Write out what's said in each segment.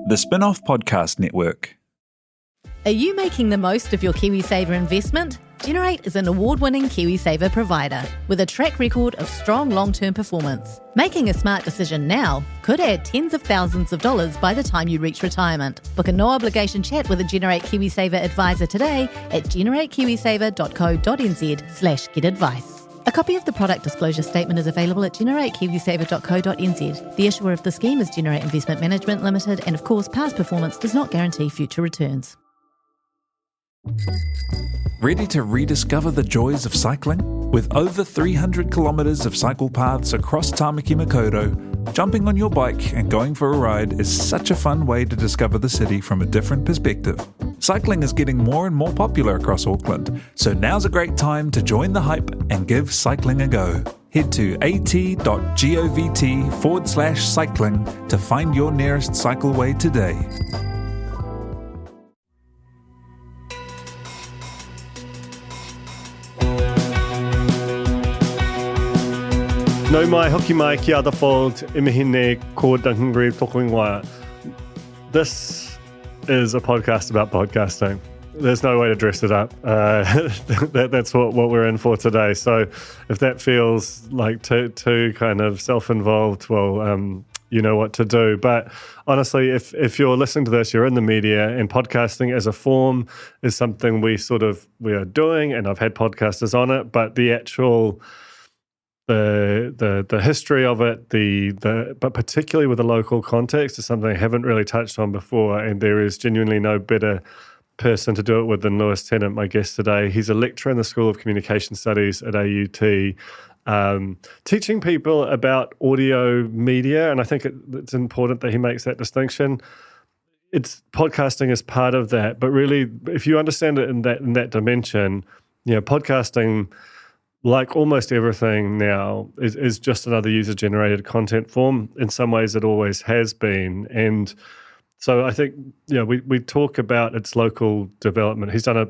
The Spin-Off Podcast Network. Are you making the most of your KiwiSaver investment? Generate is an award-winning KiwiSaver provider with a track record of strong long-term performance. Making a smart decision now could add tens of thousands of dollars by the time you reach retirement. Book a no-obligation chat with a Generate KiwiSaver advisor today at generatekiwisaver.co.nz/get-advice. A copy of the product disclosure statement is available at generatekiwisaver.co.nz. The issuer of the scheme is Generate Investment Management Limited, and of course, past performance does not guarantee future returns. Ready to rediscover the joys of cycling? With over 300 kilometres of cycle paths across Tāmaki Makaurau, jumping on your bike and going for a ride is such a fun way to discover the city from a different perspective. Cycling is getting more and more popular across Auckland, so now's a great time to join the hype and give cycling a go. Head to at.govt/cycling to find your nearest cycleway today. No mai, hoki mai, ki ada fold, imihine ko Duncan Greive toko ingoa. This is a podcast about podcasting. There's no way to dress it up. That's what we're in for today. So if that feels like too kind of self-involved, well, you know what to do. But honestly, if you're listening to this, you're in the media, and podcasting as a form is something we are doing, and I've had podcasters on it, but the actual the history of it, but particularly with the local context, is something I haven't really touched on before, and there is genuinely no better person to do it with than Tennant, my guest today. He's a lecturer in the School of Communication Studies at AUT, teaching people about audio media, and I think it's important that he makes that distinction. It's podcasting is part of that, but really, if you understand it in that dimension, podcasting, like almost everything now, is just another user-generated content form. In some ways, it always has been. And so I think, we talk about its local development. He's done a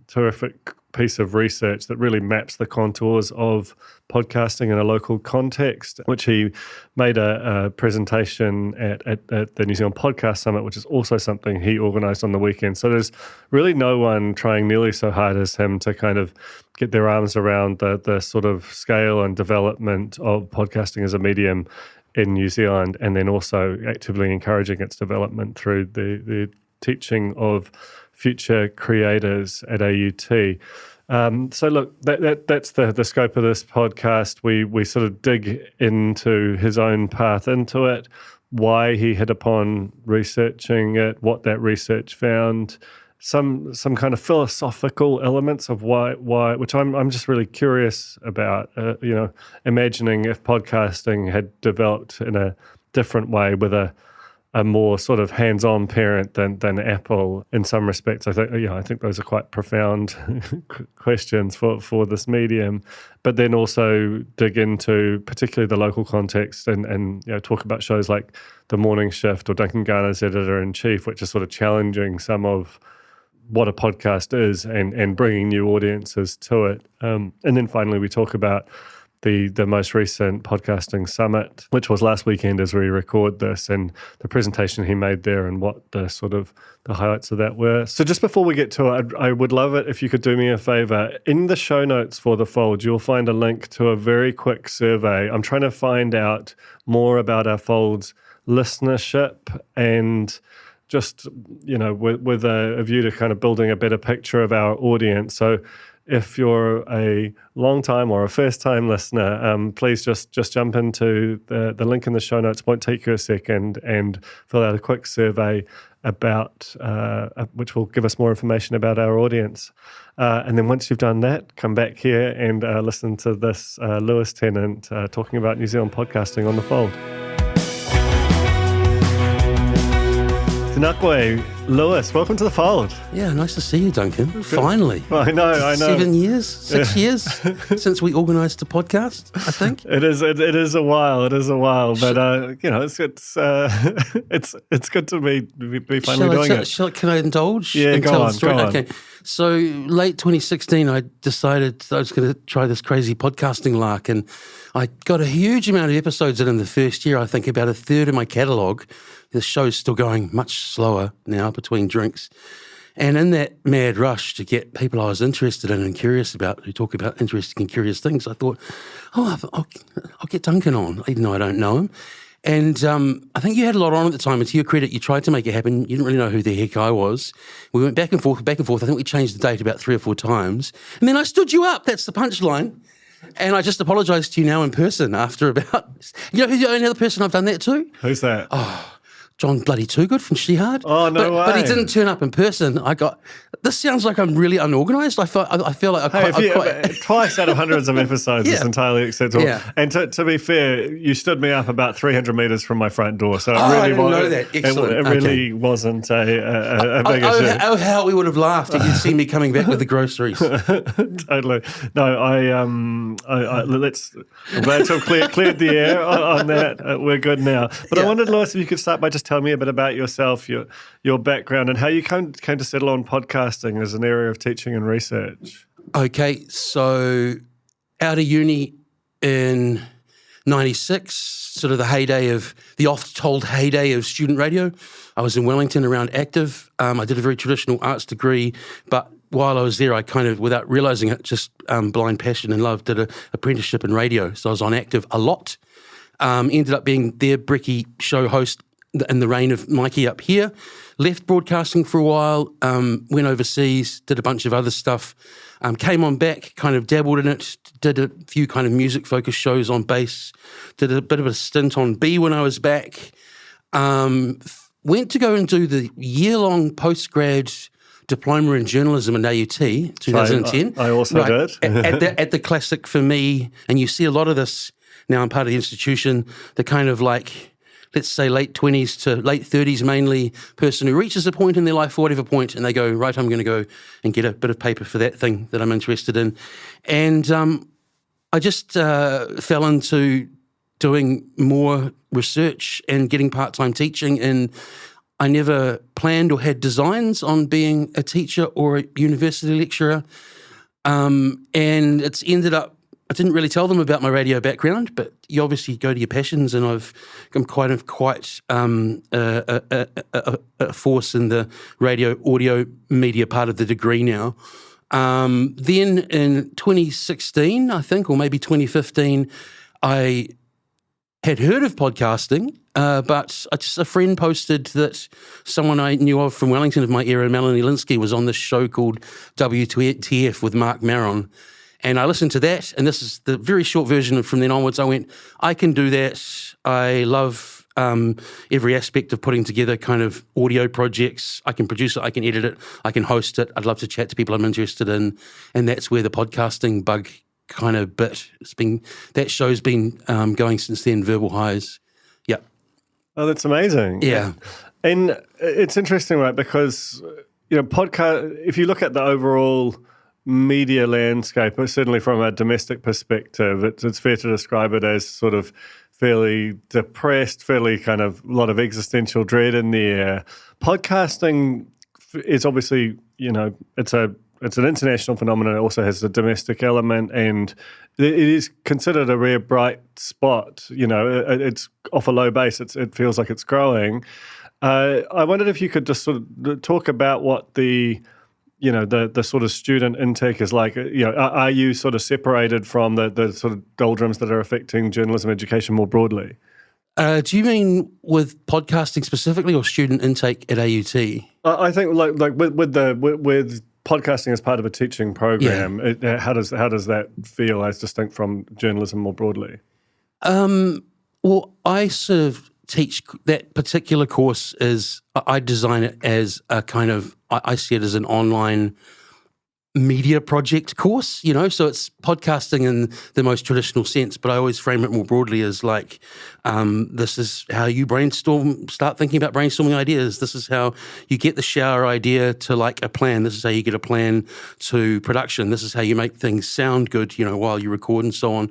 terrific piece of research that really maps the contours of podcasting in a local context, which he made a presentation at the New Zealand Podcast Summit, which is also something he organised on the weekend. So there's really no one trying nearly so hard as him to kind of get their arms around the sort of scale and development of podcasting as a medium in New Zealand, and then also actively encouraging its development through the teaching of future creators at AUT. So look, that's the scope of this podcast. We sort of dig into his own path into it, why he hit upon researching it, what that research found, some kind of philosophical elements of why, which I'm just really curious about. Imagining if podcasting had developed in a different way with a more sort of hands-on parent than Apple in some respects. I think those are quite profound questions for this medium. But then also dig into particularly the local context and talk about shows like The Morning Shift or Duncan Garner's Editor-in-Chief, which is sort of challenging some of what a podcast is and bringing new audiences to it. And then finally we talk about the most recent podcasting summit, which was last weekend as we record this, and the presentation he made there and what the highlights of that were. So just before we get to it, I would love it if you could do me a favor. In the show notes for the Fold, you'll find a link to a very quick survey. I'm trying to find out more about our Fold's listenership and just, with a view to kind of building a better picture of our audience. So if you're a long-time or a first-time listener, please just jump into the link in the show notes. It won't take you a second, and fill out a quick survey about which will give us more information about our audience. And then once you've done that, come back here and listen to this Tennant talking about New Zealand podcasting on the Fold. Tēnā Lewis, welcome to the Fold. Yeah, nice to see you, Duncan. Finally. I know. 6 years since we organised the podcast, I think. It is a while, but it's good to be finally doing it. Can I indulge? Yeah, go on. Okay. So late 2016, I decided I was going to try this crazy podcasting lark, and I got a huge amount of episodes in the first year. I think about a third of my catalogue. The show's still going much slower now between drinks. And in that mad rush to get people I was interested in and curious about, who talk about interesting and curious things, I thought, I'll get Duncan on, even though I don't know him. And I think you had a lot on at the time, and to your credit, you tried to make it happen. You didn't really know who the heck I was. We went back and forth. I think we changed the date about 3 or 4 times. And then I stood you up. That's the punchline. And I just apologised to you now in person after about... You know who's the only other person I've done that to? Who's that? John bloody Toogood from Shehard. Oh, no way. But he didn't turn up in person. This sounds like I'm really unorganised. I feel like twice out of hundreds of episodes is entirely acceptable. Yeah. And to be fair, you stood me up about 300 metres from my front door. So it really I didn't know that. Excellent. It really wasn't a big issue. How we would have laughed if you'd seen me coming back with the groceries. Totally. No, I'm glad to have cleared the air on that. We're good now. But I wondered, Lewis, if you could start by just tell me a bit about yourself, your background, and how you came to settle on podcasting as an area of teaching and research. Okay, so out of uni in 96, sort of the oft-told heyday of student radio. I was in Wellington around Active. I did a very traditional arts degree, but while I was there, I kind of, without realising it, just blind passion and love, did an apprenticeship in radio. So I was on Active a lot. Ended up being their bricky show host in the reign of Mikey up here. Left broadcasting for a while, went overseas, did a bunch of other stuff, came on back, kind of dabbled in it, did a few kind of music-focused shows on bass, did a bit of a stint on B when I was back, went to go and do the year-long post-grad diploma in journalism in AUT, 2010. I also did. at the classic for me, and you see a lot of this now. I'm part of the institution, the kind of like, let's say late 20s to late 30s mainly, person who reaches a point in their life, for whatever point, and they go, right, I'm going to go and get a bit of paper for that thing that I'm interested in. And I just fell into doing more research and getting part-time teaching, and I never planned or had designs on being a teacher or a university lecturer. And it's ended up, I didn't really tell them about my radio background, but you obviously go to your passions, and I'm quite a force in the radio audio media part of the degree now. Then in 2016, I think, or maybe 2015, I had heard of podcasting, but a friend posted that someone I knew of from Wellington of my era, Melanie Linsky, was on this show called WTF with Mark Maron. And I listened to that, and this is the very short version. From then onwards, I went, I can do that. I love every aspect of putting together kind of audio projects. I can produce it, I can edit it, I can host it. I'd love to chat to people I'm interested in. And that's where the podcasting bug kind of bit. That show's been going since then, Verbal Highs. Yeah. Oh, that's amazing. Yeah. And it's interesting, right, because, podcast, if you look at the overall media landscape, certainly from a domestic perspective, it's fair to describe it as sort of fairly depressed, fairly kind of a lot of existential dread in the air. Podcasting is obviously, it's an international phenomenon. It also has a domestic element, and it is considered a rare bright spot. It's off a low base. It feels like it's growing. I wondered if you could just sort of talk about what the sort of student intake is like. Are you sort of separated from the sort of doldrums that are affecting journalism education more broadly? Do you mean with podcasting specifically, or student intake at AUT? I think like with podcasting as part of a teaching program, how does that feel as distinct from journalism more broadly? Well, I sort of teach that particular course I design it as a kind of, I see it as an online media project course, so it's podcasting in the most traditional sense, but I always frame it more broadly as like, this is how you start thinking about brainstorming ideas. This is how you get the shower idea to like a plan. This is how you get a plan to production. This is how you make things sound good, while you record and so on.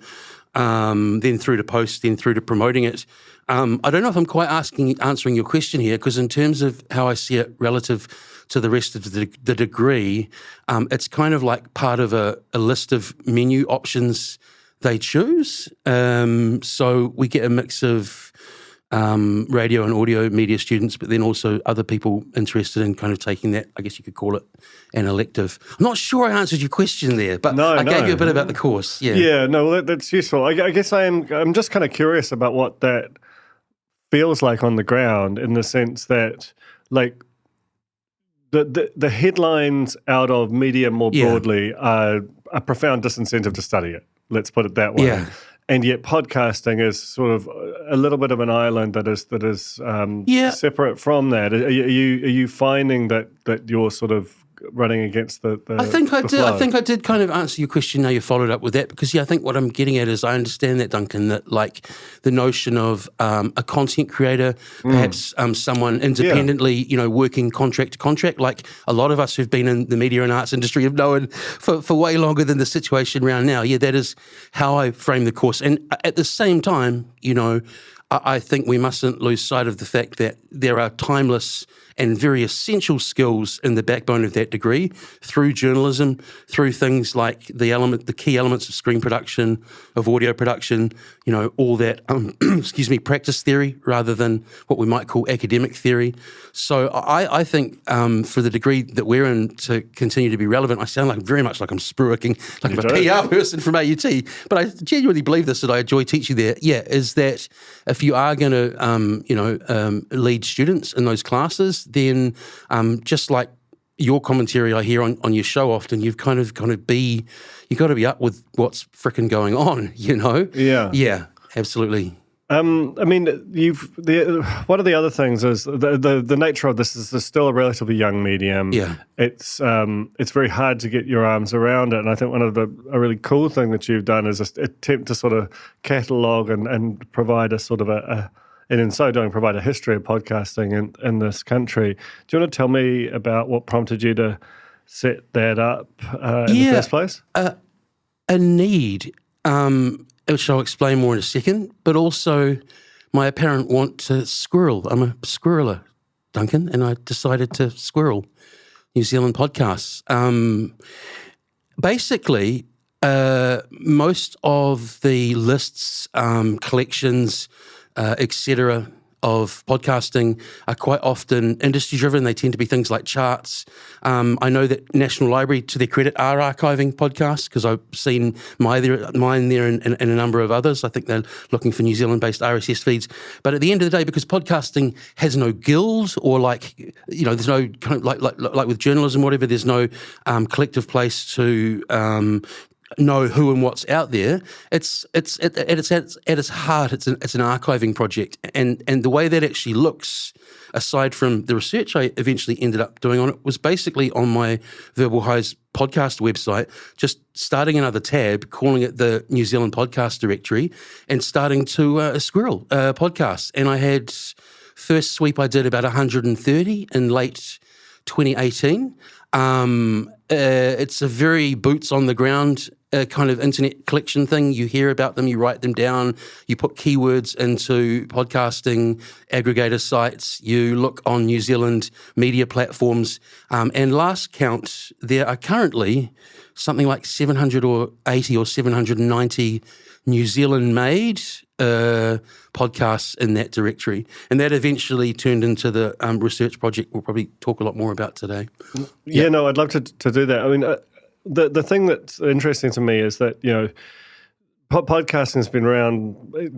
Then through to post, then through to promoting it. I don't know if I'm quite answering your question here, because in terms of how I see it relative to the rest of the degree, it's kind of like part of a list of menu options they choose. So we get a mix of radio and audio media students, but then also other people interested in kind of taking that, I guess you could call it, an elective. I'm not sure I answered your question there, but I gave you a bit about the course. Yeah. Yeah, no, well, that's useful. I guess I'm just kind of curious about what that feels like on the ground, in the sense that, like, the headlines out of media more broadly are a profound disincentive to study it. Let's put it that way. Yeah. And yet podcasting is sort of a little bit of an island that is separate from that. Are you finding that you're sort of running against the I think I did. flow? I think I did kind of answer your question. Now you followed up with that, because I think what I'm getting at is I understand that, Duncan, that like the notion of a content creator, perhaps someone independently, working contract to contract, like a lot of us who've been in the media and arts industry have known for way longer than the situation around now. Yeah, that is how I frame the course. And at the same time, I think we mustn't lose sight of the fact that there are timeless and very essential skills in the backbone of that degree through journalism, through things like the key elements of screen production, of audio production, all that, practice theory rather than what we might call academic theory. So I think for the degree that we're in to continue to be relevant, I sound very much like I'm spruiking, like I'm a PR person from AUT, but I genuinely believe this, that I enjoy teaching there, is that if you are going to, lead students in those classes, then just like your commentary I hear on your show often, you've got to be up with what's frickin' going on, Yeah, absolutely. One of the other things is the nature of this is there's still a relatively young medium. Yeah, it's very hard to get your arms around it, and I think one of a really cool thing that you've done is attempt to sort of catalogue and provide a sort of and in so doing provide a history of podcasting in this country. Do you want to tell me about what prompted you to set that up in the first place? A need, which I'll explain more in a second, but also my apparent want to squirrel. I'm a squirreler, Duncan, and I decided to squirrel New Zealand podcasts. Basically, most of the lists, collections, etc., of podcasting are quite often industry-driven. They tend to be things like charts. I know that National Library, to their credit, are archiving podcasts, because I've seen mine there and a number of others. I think they're looking for New Zealand-based RSS feeds. But at the end of the day, because podcasting has no guild, or there's no kind of like with journalism, whatever, there's no collective place to know who and what's out there. It's at its heart, it's an archiving project, and the way that actually looks, aside from the research I eventually ended up doing on it, was basically on my Verbal Highs podcast website, just starting another tab, calling it the New Zealand Podcast Directory, and starting to squirrel podcasts. And I had, first sweep I did about 130 in late 2018. It's a very boots on the ground kind of internet collection thing. You hear about them, you write them down, you put keywords into podcasting aggregator sites, you look on New Zealand media platforms, and last count, there are currently something like 780 or 790 New Zealand-made podcasts in that directory. And that eventually turned into the research project we'll probably talk a lot more about today. Yeah, no, I'd love to do that. I mean, the thing that's interesting to me is that, podcasting has been around,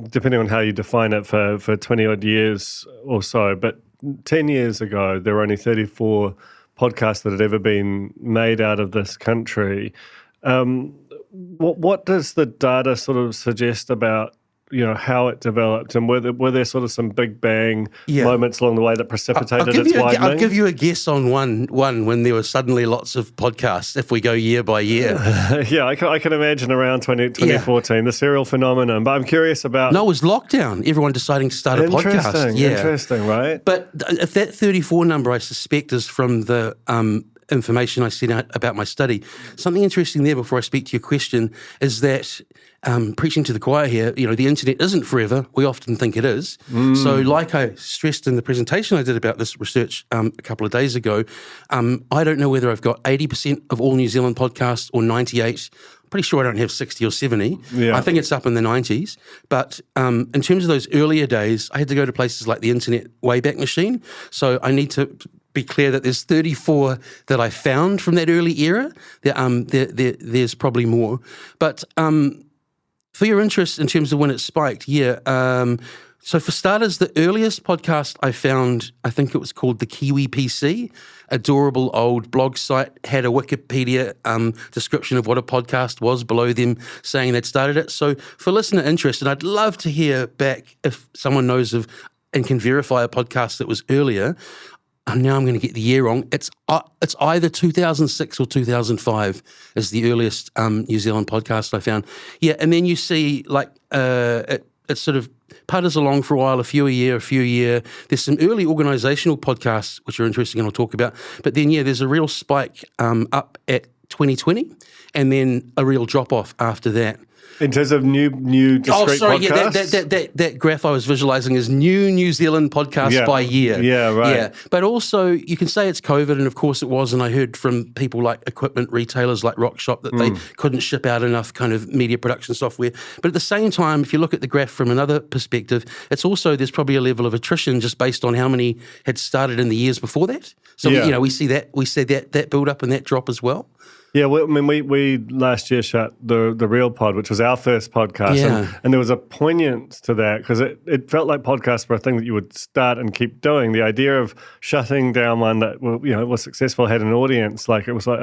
depending on how you define it, for 20-odd years or so. But 10 years ago, there were only 34 podcasts that had ever been made out of this country. What does the data sort of suggest about how it developed, and were there sort of some big bang moments along the way that precipitated its widening? I'll give you a guess on one when there were suddenly lots of podcasts, if we go year by year. Yeah, I can imagine around 2014, the serial phenomenon. But I'm curious about... No, it was lockdown, everyone deciding to start a podcast. Interesting, right? But if that 34 number, I suspect, is from the... information I sent out about my study. Something interesting there before I speak to your question is that, preaching to the choir here, the internet isn't forever. We often think it is. So like I stressed in the presentation I did about this research a couple of days ago, I don't know whether I've got 80% of all New Zealand podcasts or 98. pretty sure I don't have 60 or 70. Yeah. I think it's up in the 90s. But in terms of those earlier days, I had to go to places like the Internet Wayback Machine. So I need to be clear that there's 34 that I found from that early era. There's probably more. But for your interest in terms of when it spiked, so for starters, the earliest podcast I found, I think it was called The Kiwi PC, adorable old blog site, had a Wikipedia description of what a podcast was below them saying they'd started it. So for listener interest, and I'd love to hear back if someone knows of and can verify a podcast that was earlier. And now I'm going to get the year wrong. It's either 2006 or 2005 is the earliest New Zealand podcast I found. Yeah, and then you see like it sort of putters along for a while, a few a year. There's some early organisational podcasts which are interesting and I'll talk about. But then, there's a real spike up at 2020 and then a real drop-off after that. In terms of new discrete podcasts? That graph I was visualising is new New Zealand podcasts by year. Yeah, right. Yeah, but also you can say it's COVID, and of course it was, and I heard from people like equipment retailers like Rock Shop that they couldn't ship out enough kind of media production software. But at the same time, if you look at the graph from another perspective, it's also, there's probably a level of attrition just based on how many had started in the years before that. So, we see that build up and that drop as well. Yeah, we last year shut the Real Pod, which was our first podcast, and there was a poignance to that because it felt like podcasts were a thing that you would start and keep doing. The idea of shutting down one that was successful, had an audience, like it was like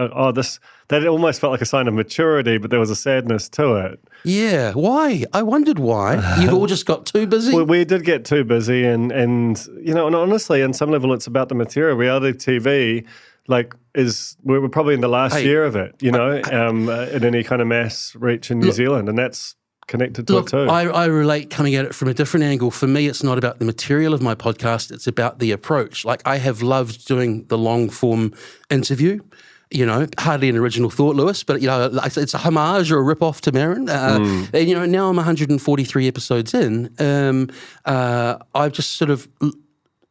that almost felt like a sign of maturity, but there was a sadness to it. Yeah, why? I wondered why. You've all just got too busy. We did get too busy, and honestly, on some level, it's about the material. Reality TV. We're probably in the last year of it, in any kind of mass reach in New Zealand, and that's connected to it too. I relate coming at it from a different angle. For me, it's not about the material of my podcast, it's about the approach. Like, I have loved doing the long form interview. Hardly an original thought, Lewis, but it's a homage or a rip-off to Marin. And now I'm 143 episodes in. I've just sort of...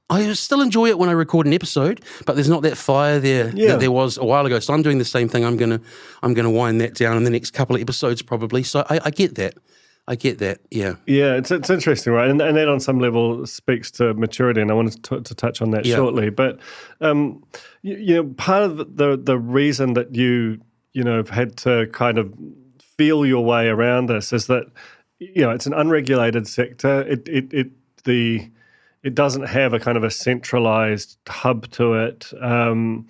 I still enjoy it when I record an episode, but there's not that fire there that there was a while ago. So I'm doing the same thing. I'm gonna wind that down in the next couple of episodes probably. So I get that. Yeah. Yeah, it's interesting, right? And that on some level speaks to maturity, and I wanted to touch on that shortly. But part of the reason that you have had to kind of feel your way around this is that it's an unregulated sector. It doesn't have a kind of a centralized hub to it, and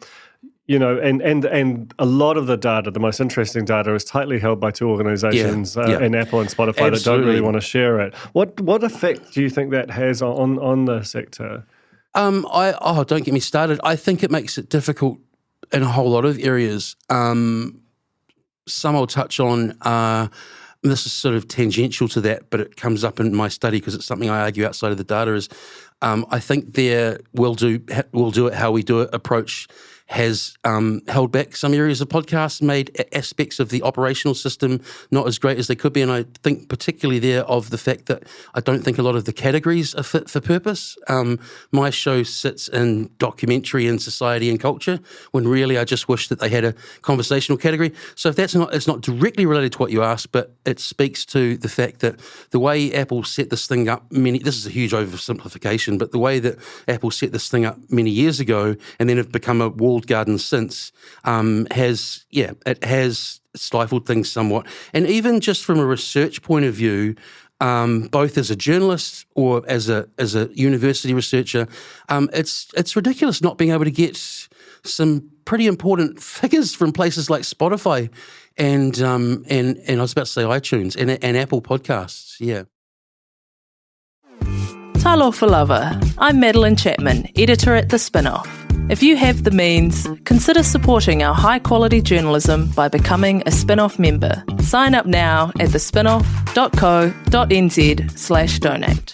a lot of the data, the most interesting data, is tightly held by two organizations, in Apple and Spotify, that don't really want to share it. What effect do you think that has on the sector? Don't get me started. I think it makes it difficult in a whole lot of areas. Some I'll touch on. This is sort of tangential to that, but it comes up in my study because it's something I argue outside of the data. Is I think we'll do it how we do it approach has held back some areas of podcasts, made aspects of the operational system not as great as they could be. And I think particularly there of the fact that I don't think a lot of the categories are fit for purpose. My show sits in documentary and society and culture, when really I just wish that they had a conversational category. So if it's not directly related to what you asked, but it speaks to the fact that the way Apple set this thing up this is a huge oversimplification, but the way that Apple set this thing up many years ago and then have become a walled garden since has stifled things somewhat. And even just from a research point of view, both as a journalist or as a university researcher, it's ridiculous not being able to get some pretty important figures from places like Spotify and I was about to say iTunes and Apple Podcasts. Yeah. Talofa lover, I'm Madeline Chapman, editor at The Spinoff. If you have the means, consider supporting our high-quality journalism by becoming a Spinoff member. Sign up now at thespinoff.co.nz/donate.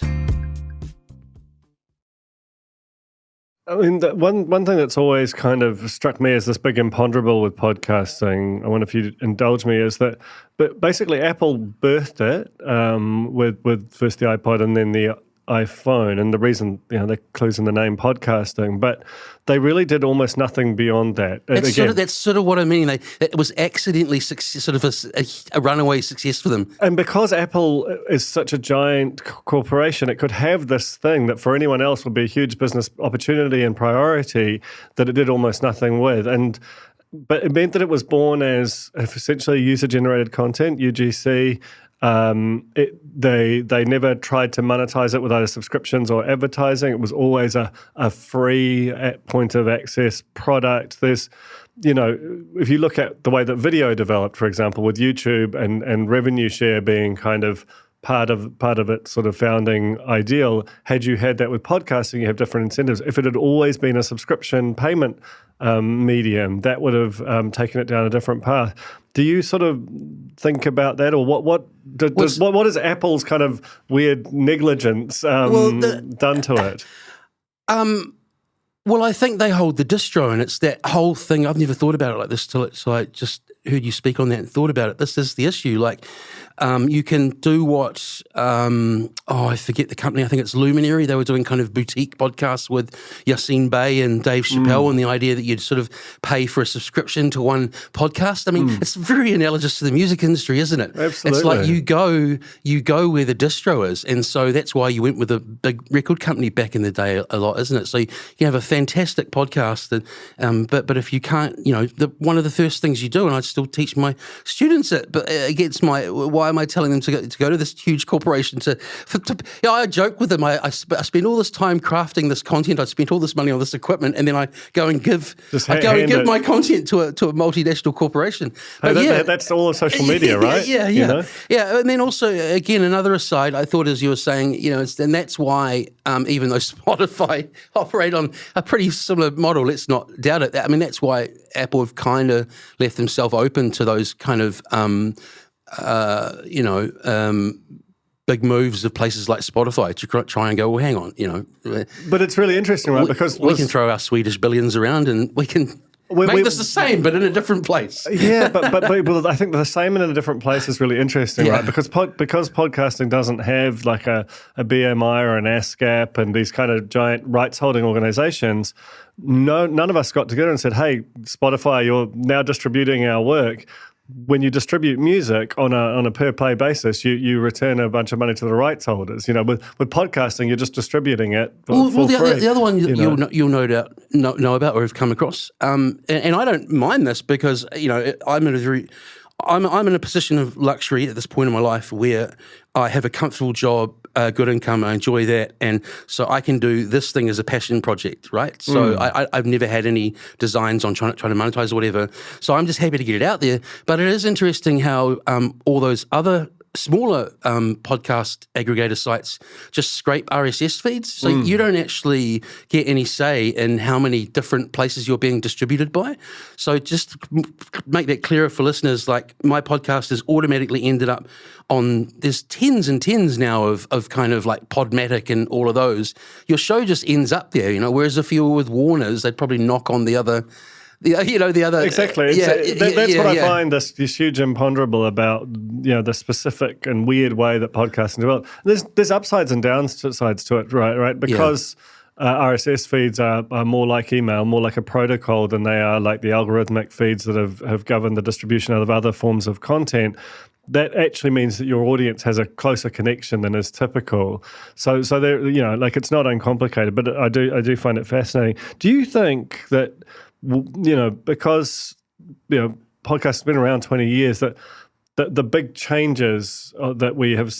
I mean, one thing that's always kind of struck me as this big imponderable with podcasting, I wonder if you'd indulge me, is that but basically Apple birthed it with first the iPod and then the iPhone, and the reason, the clue's in the name, podcasting, but they really did almost nothing beyond that. That's sort of what I mean. It was accidentally sort of a runaway success for them. And because Apple is such a giant corporation, it could have this thing that for anyone else would be a huge business opportunity and priority that it did almost nothing with. But it meant that it was born as essentially user-generated content, UGC. They never tried to monetize it with either subscriptions or advertising. It was always a free point of access product. There's, if you look at the way that video developed, for example, with YouTube and revenue share being kind of part of its sort of founding ideal, had you had that with podcasting, you have different incentives. If it had always been a subscription payment medium, that would have taken it down a different path. Do you sort of think about that, or what is Apple's kind of weird negligence done to it? Well, I think they hold the distro, and it's that whole thing. I've never thought about it like this till I just heard you speak on that and thought about it. This is the issue. Like, you can do what, I forget the company, I think it's Luminary. They were doing kind of boutique podcasts with Yassine Bey and Dave Chappelle, and the idea that you'd sort of pay for a subscription to one podcast. I mean, it's very analogous to the music industry, isn't it? Absolutely. It's like you go where the distro is. And so that's why you went with a big record company back in the day a lot, isn't it? So you have a fantastic podcast, but if you can't, one of the first things you do, and I still teach my students it, but against why am I telling them to go to this huge corporation I joke with them. I spend all this time crafting this content. I spent all this money on this equipment, and then I go and give my content to a multinational corporation. That's all of social media, right? Yeah. And then also, again, another aside, I thought, as you were saying, and that's why even though Spotify operate on a pretty similar model, let's not doubt it. I mean, that's why Apple have kind of left themselves open to those kind of big moves of places like Spotify to try and go, well, hang on, But it's really interesting, right? Because we can throw our Swedish billions around and we can make this the same, but in a different place. Yeah, but I think the same in a different place is really interesting, right? Because podcasting doesn't have like a BMI or an ASCAP and these kind of giant rights-holding organizations. None of us got together and said, hey, Spotify, you're now distributing our work. When you distribute music on a per play basis, you return a bunch of money to the rights holders. With podcasting, you're just distributing it for free. The other one you'll no doubt know about or have come across, and I don't mind this because I'm in a position of luxury at this point in my life where I have a comfortable job, good income, I enjoy that, and so I can do this thing as a passion project, right? So I've never had any designs on trying to monetize or whatever, so I'm just happy to get it out there. But it is interesting how all those other smaller podcast aggregator sites just scrape RSS feeds, so you don't actually get any say in how many different places you're being distributed by. So just make that clearer for listeners, like my podcast has automatically ended up on, there's tens and tens now of kind of like Podmatic and all of those. Your show just ends up there, whereas if you were with Warner's, they'd probably knock on the other. The other exactly. That's what I find this huge imponderable about the specific and weird way that podcasting developed. There's upsides and downsides to it, right? Because RSS feeds are more like email, more like a protocol than they are like the algorithmic feeds that have governed the distribution of other forms of content. That actually means that your audience has a closer connection than is typical. So there, it's not uncomplicated, but I do find it fascinating. Do you think that, because podcasts have been around 20 years, that the big changes that we have,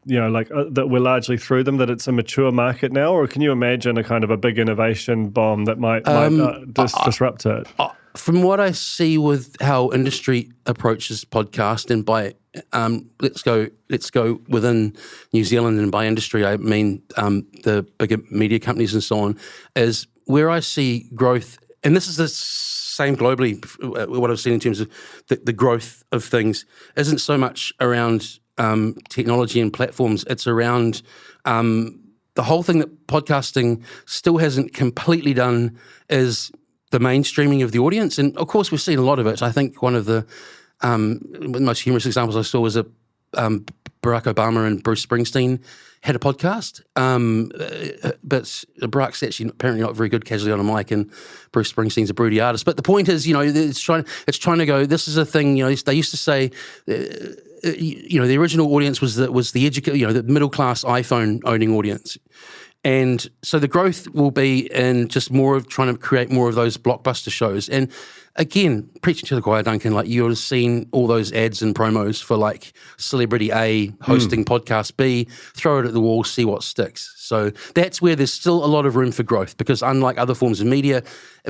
that we're largely through them, that it's a mature market now, or can you imagine a kind of a big innovation bomb that might disrupt it? From what I see with how industry approaches podcast, and by let's go within New Zealand, and by industry I mean the bigger media companies and so on, is where I see growth. And this is the same globally, what I've seen in terms of the growth of things isn't so much around technology and platforms. It's around the whole thing that podcasting still hasn't completely done is the mainstreaming of the audience. And of course, we've seen a lot of it. I think one of the most humorous examples I saw was a Barack Obama and Bruce Springsteen had a podcast, but Barack's actually apparently not very good casually on a mic, and Bruce Springsteen's a broody artist. But the point is, it's trying to go. This is a thing. They used to say, the original audience was the middle class iPhone owning audience. And so the growth will be in just more of trying to create more of those blockbuster shows. And again, preaching to the choir, Duncan, like you've seen all those ads and promos for like Celebrity A hosting Podcast B, throw it at the wall, see what sticks. So that's where there's still a lot of room for growth, because unlike other forms of media,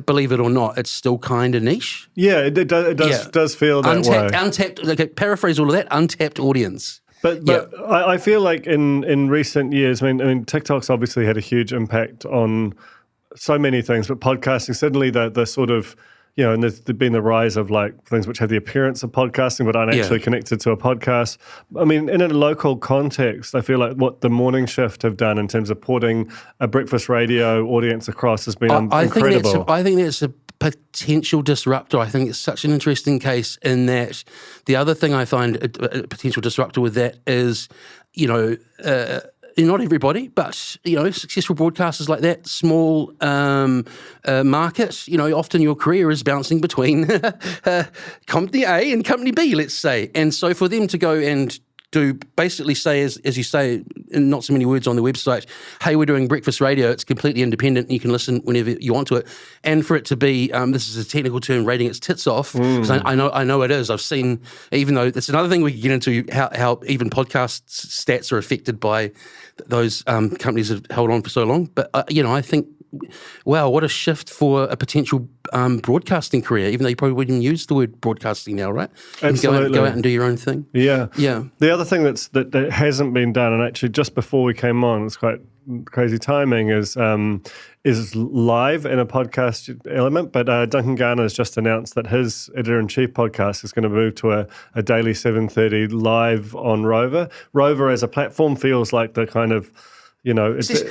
believe it or not, it's still kind of niche. Yeah, it does feel that way. Untapped, like, paraphrase all of that, untapped audience. But I feel like in recent years, I mean, TikTok's obviously had a huge impact on so many things, but podcasting, certainly the sort of, and there's been the rise of like things which have the appearance of podcasting but aren't actually connected to a podcast. I mean, in a local context, I feel like what the Morning Shift have done in terms of porting a breakfast radio audience across has been incredible. I think that's a potential disruptor. I think it's such an interesting case in that the other thing I find a potential disruptor with that is, not everybody, but, successful broadcasters like that, small markets, often your career is bouncing between company A and company B, let's say. And so for them to go and do basically say, as you say, in not so many words on the website, hey, we're doing breakfast radio, it's completely independent, you can listen whenever you want to it. And for it to be, this is a technical term, rating its tits off, because I know it is. I've seen, even though that's another thing we can get into, how even podcast stats are affected by those companies that have held on for so long. But, I think, wow, what a shift for a potential broadcasting career, even though you probably wouldn't use the word broadcasting now, right? Absolutely. Go out and do your own thing. Yeah. Yeah. The other thing that hasn't been done, and actually just before we came on, it's quite crazy timing, is live in a podcast element. But Duncan Greive has just announced that his editor-in-chief podcast is going to move to a daily 7:30 live on Rover. Rover as a platform feels like the kind of, I was going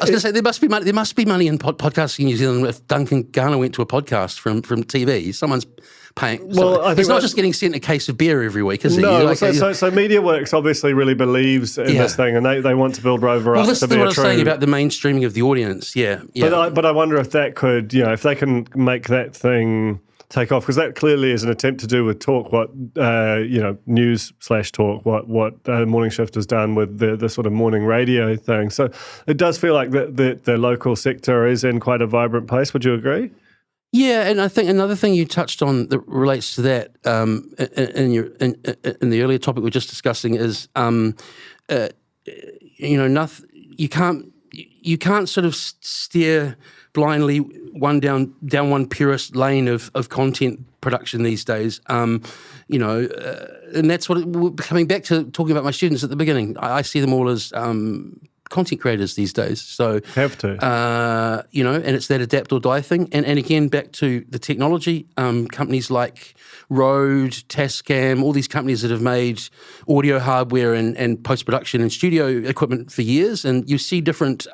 to say there must be money. There must be money in podcasting in New Zealand. If Duncan Greive went to a podcast from TV, someone's paying. Well, I think he's not just getting sent a case of beer every week, is he? No. So MediaWorks obviously really believes in this thing, and they want to build Rover up to be a true. Well, this is what I was saying about the mainstreaming of the audience. Yeah. But I wonder if that could, if they can make that thing take off, because that clearly is an attempt to do with talk what news/talk what Morning Shift has done with the sort of morning radio thing. So it does feel like the local sector is in quite a vibrant place. Would you agree? Yeah, and I think another thing you touched on that relates to that in the earlier topic we were just discussing is nothing, you can't sort of steer blindly down one purist lane of content production these days, and that's what coming back to talking about my students at the beginning. I see them all as content creators these days. So have to, and it's that adapt or die thing. And again, back to the technology, companies like Rode, Tascam, all these companies that have made audio hardware and post-production and studio equipment for years. And you see different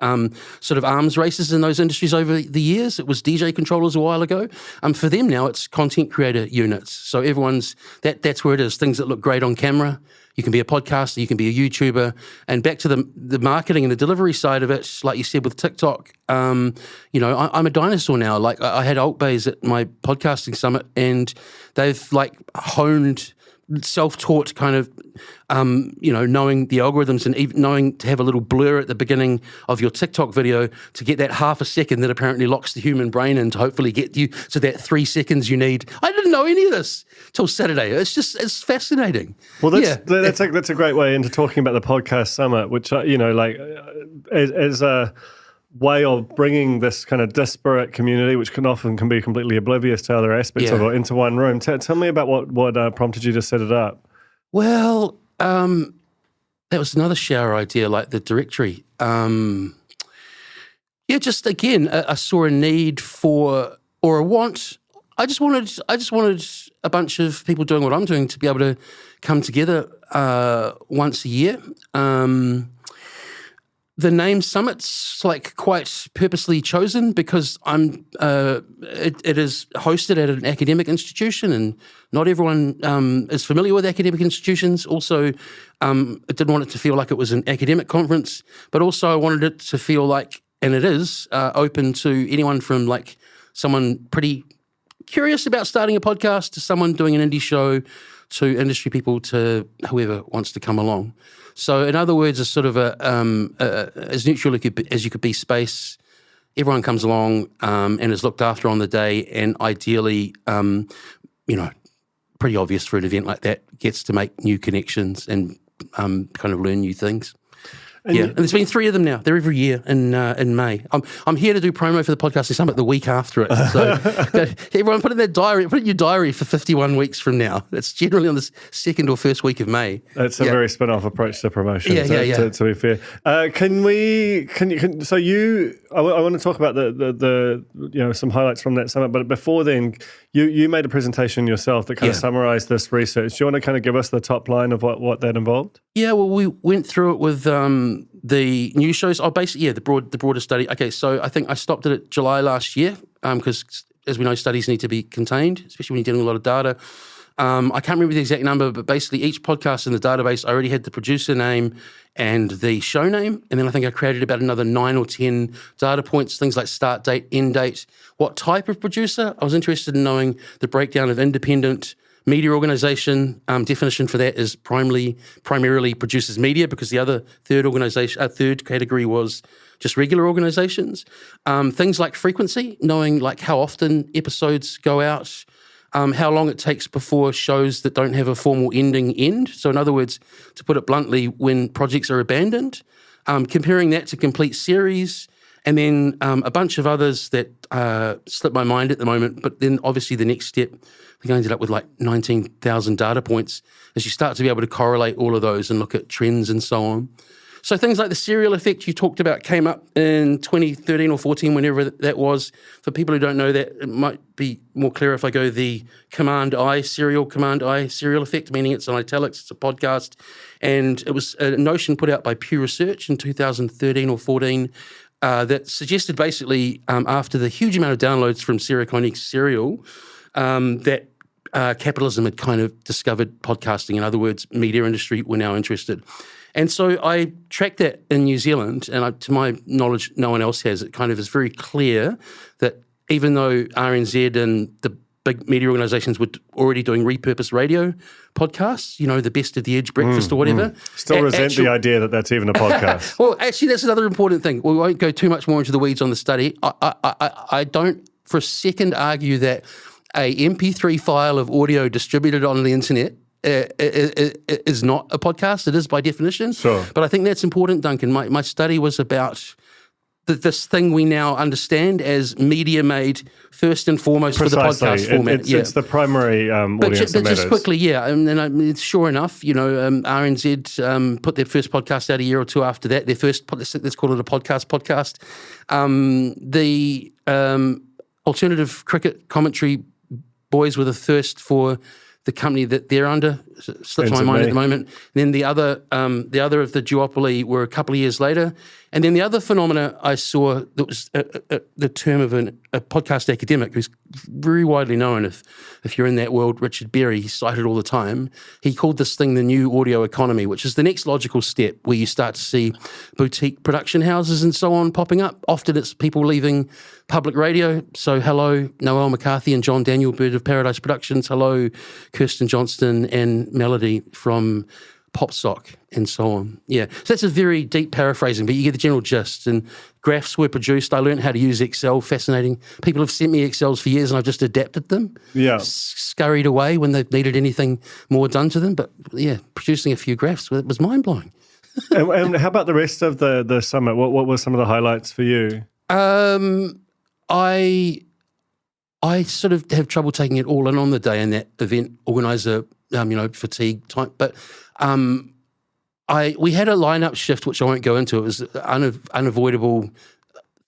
sort of arms races in those industries over the years. It was DJ controllers a while ago. For them now, it's content creator units. So everyone's, that's where it is. Things that look great on camera. You can be a podcaster, you can be a YouTuber, and back to the marketing and the delivery side of it, like you said with TikTok, I'm a dinosaur now. Like I had Alt Bays at my podcasting summit, and they've like honed self-taught kind of, knowing the algorithms and even knowing to have a little blur at the beginning of your TikTok video to get that half a second that apparently locks the human brain in to hopefully get you to that 3 seconds you need. I didn't know any of this till Saturday. It's fascinating. Well, that's a great way into talking about the podcast summit, which, as a way of bringing this kind of disparate community, which can be completely oblivious to other aspects of it, into one room. Tell me about what prompted you to set it up. Well, that was another shower idea, like the directory. Just again, I saw a need for, or a want. I just wanted a bunch of people doing what I'm doing to be able to come together once a year. the name Summit's like quite purposely chosen because it is hosted at an academic institution, and not everyone is familiar with academic institutions. Also, I didn't want it to feel like it was an academic conference, but also I wanted it to feel like, and it is, open to anyone from like someone pretty curious about starting a podcast to someone doing an indie show to industry people to whoever wants to come along. So in other words, it's sort of as neutral as you could be space. Everyone comes along and is looked after on the day, and ideally, pretty obvious for an event like that, gets to make new connections and kind of learn new things. And and there's been 3 of them now. They're every year in May. I'm here to do promo for the Podcasting Summit the week after it. So everyone put in their diary, put in your diary for 51 weeks from now. It's generally on the second or first week of May. That's a very spin-off approach to promotion. To be fair, I want to talk about the some highlights from that summit. But before then, you made a presentation yourself that kind of summarised this research. Do you want to kind of give us the top line of what that involved? Yeah, well, we went through it with the news shows. Oh, basically, the broader study. Okay, so I think I stopped it at July last year because, as we know, studies need to be contained, especially when you're dealing with a lot of data. I can't remember the exact number, but basically each podcast in the database, I already had the producer name and the show name, and then I think I created about another 9 or 10 data points, things like start date, end date, what type of producer. I was interested in knowing the breakdown of independent media organisation. Definition for that is primarily producers media, because the other third category was just regular organisations. Things like frequency, knowing like how often episodes go out, how long it takes before shows that don't have a formal ending end. So in other words, to put it bluntly, when projects are abandoned, comparing that to complete series, and then a bunch of others that slip my mind at the moment. But then obviously the next step, I think I ended up with like 19,000 data points as you start to be able to correlate all of those and look at trends and so on. So things like the serial effect you talked about came up in 2013 or 14, whenever that was. For people who don't know that, it might be more clear if I go the Command I serial effect, meaning it's in italics, it's a podcast. And it was a notion put out by Pew Research in 2013 or 14 that suggested basically after the huge amount of downloads from Sarah Koenig's Serial that capitalism had kind of discovered podcasting. In other words, media industry were now interested. And so I tracked that in New Zealand, and to my knowledge, no one else has. It kind of is very clear that even though RNZ and the big media organisations were already doing repurposed radio podcasts, the Best of the Edge breakfast or whatever. Still resent the idea that that's even a podcast. Well, actually, that's another important thing. We won't go too much more into the weeds on the study. I don't for a second argue that a MP3 file of audio distributed on the internet is not a podcast. It is by definition. Sure. But I think that's important, Duncan. My study was about this thing we now understand as media made first and foremost for the podcast format. It's the primary audience that matters. Just quickly, and sure enough, RNZ put their first podcast out a year or two after that. Their first, let's call it a podcast. The alternative cricket commentary boys were the first for the company that they're under, slips my mind at the moment. And then the other of the duopoly were a couple of years later. And then the other phenomena I saw that was the term of a podcast academic who's very widely known if you're in that world, Richard Berry, he's cited all the time. He called this thing the new audio economy, which is the next logical step where you start to see boutique production houses and so on popping up. Often it's people leaving public radio. So hello, Noel McCarthy and John Daniel, Bird of Paradise Productions. Hello, Kirsten Johnston and Melody from PopSock and so on. Yeah, so that's a very deep paraphrasing, but you get the general gist. And graphs were produced. I learned how to use Excel. Fascinating. People have sent me Excels for years and I've just adapted them. Yeah. Scurried away when they've needed anything more done to them. But yeah, producing a few graphs was mind-blowing. and how about the rest of the summit? What were some of the highlights for you? I sort of have trouble taking it all in on the day and that event organizer, fatigue type. But we had a lineup shift, which I won't go into. It was an unavoidable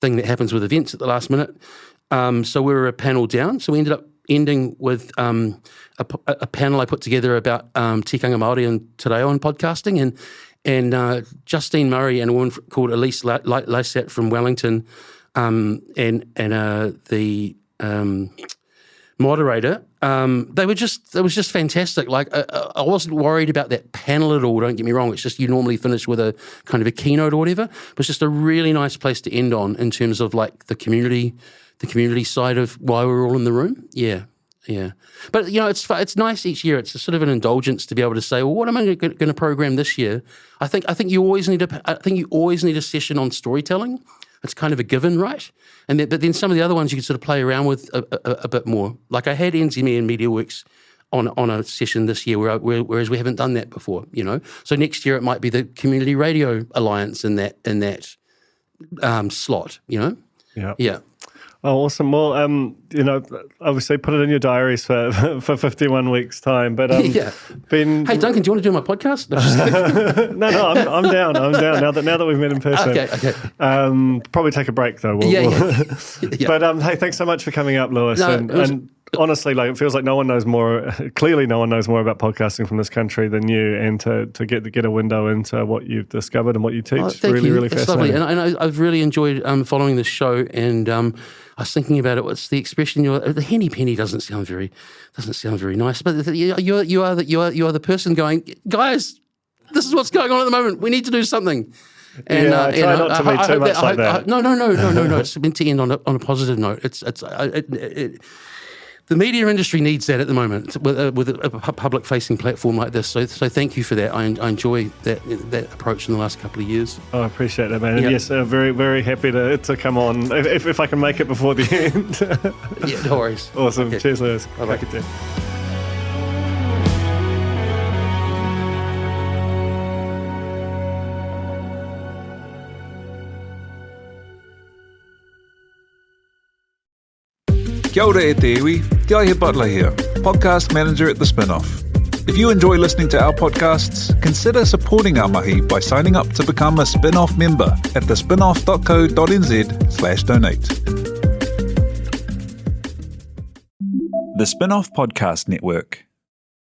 thing that happens with events at the last minute. So we were a panel down. So we ended up ending with a panel I put together about tikanga Māori and te reo and podcasting. Justine Murray and a woman called Elise Lysat from Wellington, and the moderator, it was just fantastic. Like, I wasn't worried about that panel at all, don't get me wrong. It's just you normally finish with a kind of a keynote or whatever, but it's just a really nice place to end on in terms of like the community side of why we're all in the room. Yeah. But, it's nice each year. It's a sort of an indulgence to be able to say, well, what am I going to program this year? I think you always need a session on storytelling. It's kind of a given, right? But then some of the other ones you can sort of play around with a bit more. Like I had NZME and MediaWorks on a session this year, whereas we haven't done that before. So next year it might be the Community Radio Alliance in that slot. Yeah. Oh, awesome. Well, obviously put it in your diaries for 51 weeks' time. But Hey, Duncan, do you want to do my podcast? No, I'm down. Now that we've met in person. Okay. Probably take a break though. Yeah. But hey, thanks so much for coming up, Lewis. And honestly, like it feels like no one knows more. Clearly, no one knows more about podcasting from this country than you. And to get a window into what you've discovered and what you teach, really It's fascinating. Lovely. And I've really enjoyed following this show. And I was thinking about it. What's the expression? The henny penny doesn't sound very nice. But you are the person going, guys, this is what's going on at the moment. We need to do something. And I try not to be too much like that. No. It's meant to end on a positive note. The media industry needs that at the moment with a public-facing platform like this. So thank you for that. I enjoy that approach in the last couple of years. Oh, I appreciate that, man. And yes, very, very happy to come on if I can make it before the end. Yeah, no worries. Awesome. Okay. Cheers, Lewis. Bye-bye. Take it. Kia ora e te iwi, Te Aihe Butler here, podcast manager at The Spinoff. If you enjoy listening to our podcasts, consider supporting our mahi by signing up to become a Spinoff member at thespinoff.co.nz/donate. The Spinoff Podcast Network.